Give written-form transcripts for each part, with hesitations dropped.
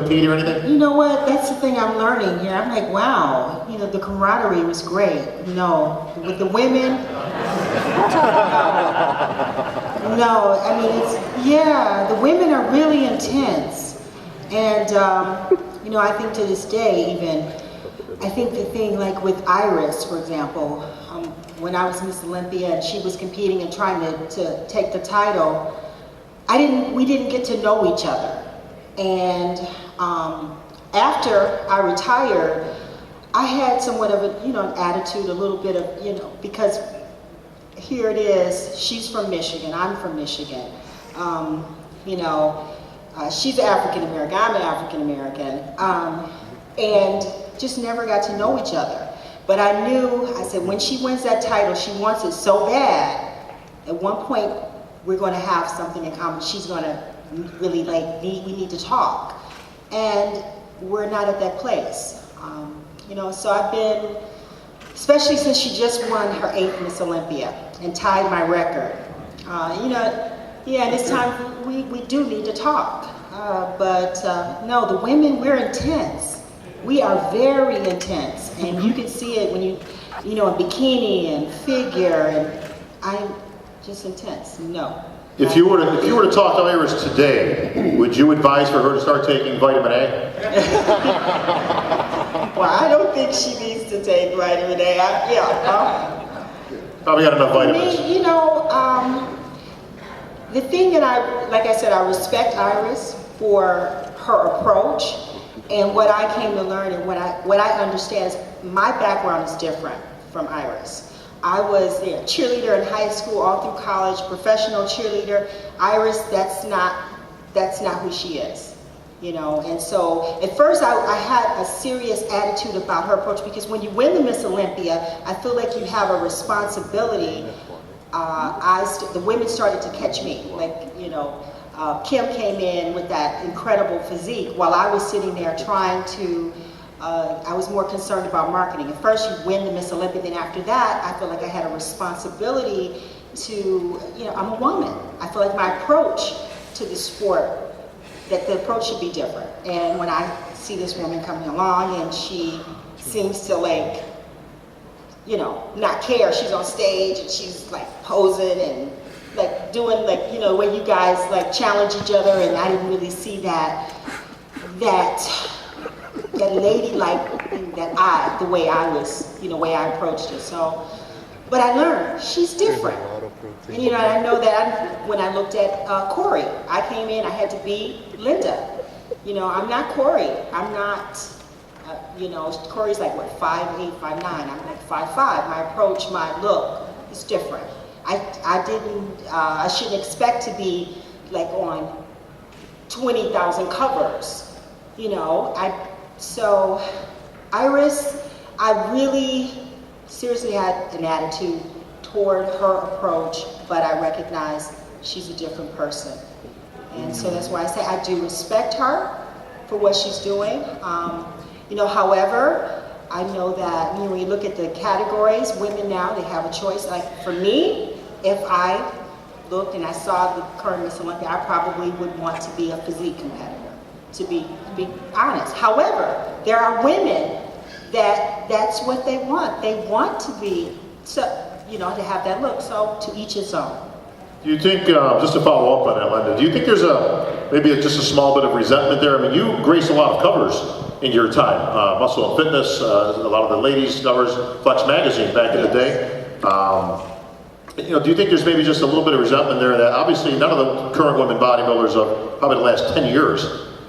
compete or anything? You know what? That's the thing I'm learning here. I'm like, wow, you know, the camaraderie was great. No, with the women, no, I mean, the women are really intense. And, you know, I think to this day, even, I think the thing like with Iris, for example, when I was Miss Olympia and she was competing and trying to take the title, we didn't get to know each other. And after I retired, I had somewhat of a, you know, an attitude, a little bit of, you know, because here it is, she's from Michigan, I'm from Michigan. You know, she's African American, I'm an African American, and just never got to know each other. But I knew, I said, when she wins that title, she wants it so bad, at one point, we're going to have something in common. She's going to really like, we need to talk. And we're not at that place. You know, so I've been, especially since she just won her 8th Miss Olympia and tied my record. You know, yeah, this time we do need to talk. But no, the women, we're intense. We are very intense. And you can see it when you know, in bikini and figure, and I'm just intense. No. If you were to talk to Iris today, would you advise for her to start taking vitamin A? Well, I don't think she needs to take vitamin A. Probably got enough vitamins. I mean, you know, the thing that like I said, I respect Iris for her approach, and what I came to learn and what I understand is my background is different from Iris. I was a cheerleader in high school, all through college, professional cheerleader. Iris, that's not who she is, you know. And so at first I had a serious attitude about her approach, because when you win the Miss Olympia, I feel like you have a responsibility. The women started to catch me, like, you know, Kim came in with that incredible physique while I was sitting there trying to, I was more concerned about marketing. At first you win the Miss Olympia, then after that, I feel like I had a responsibility to, you know, I'm a woman. I feel like my approach to the sport, that the approach should be different. And when I see this woman coming along and she seems to, like, you know, not care, she's on stage and she's like posing and like doing, like, you know, where you guys like challenge each other, and I didn't really see that lady like the way I was, you know, way I approached her. So, but I learned she's different. And you know, I know that when I looked at Corey, I came in, I had to be Lenda. You know, I'm not Corey. I'm not, you know, Corey's like what, 5'8", 5'9". I'm like 5'5". My approach, my look is different. I shouldn't expect to be like on 20,000 covers, you know. So Iris, I really seriously had an attitude toward her approach, but I recognize she's a different person. And so that's why I say I do respect her for what she's doing. You know, however, I know that, you know, when you look at the categories, women now, they have a choice. Like for me, if I looked and I saw the current Miss Olympia, I probably would want to be a physique competitor, to be honest. However, there are women that's what they want. They want to be, so, you know, to have that look. So to each his own. Do you think, just to follow up on that, Lenda, do you think there's maybe just a small bit of resentment there? I mean, you graced a lot of covers in your time. Muscle and Fitness, a lot of the ladies covers, Flex Magazine back in the day. You know, do you think there's maybe just a little bit of resentment there that obviously none of the current women bodybuilders of probably the last 10 years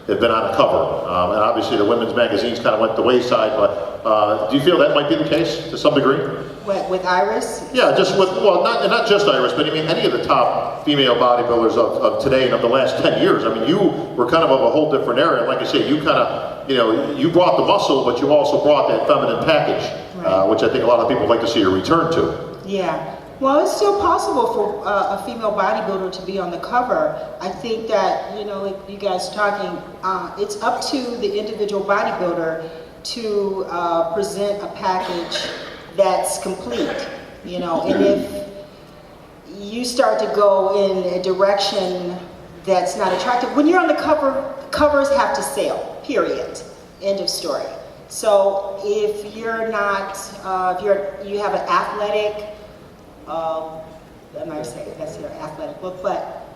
have been on a cover? And obviously the women's magazines kind of went the wayside, but do you feel that might be the case to some degree? What, with Iris? Yeah, just with, well, not just Iris, but I mean any of the top female bodybuilders of today and of the last 10 years. I mean, you were kind of a whole different area. Like I say, you kind of, you know, you brought the muscle, but you also brought that feminine package, right, which I think a lot of people would like to see a return to. Yeah. Well, it's still possible for a female bodybuilder to be on the cover. I think that, you know, like you guys are talking, it's up to the individual bodybuilder to present a package that's complete, you know. And if you start to go in a direction that's not attractive. When you're on the cover, covers have to sell, period. End of story. So if you're not, if you have an athletic, I might say that's your athletic look, but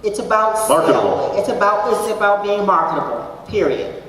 it's about marketable. It's about being marketable, period.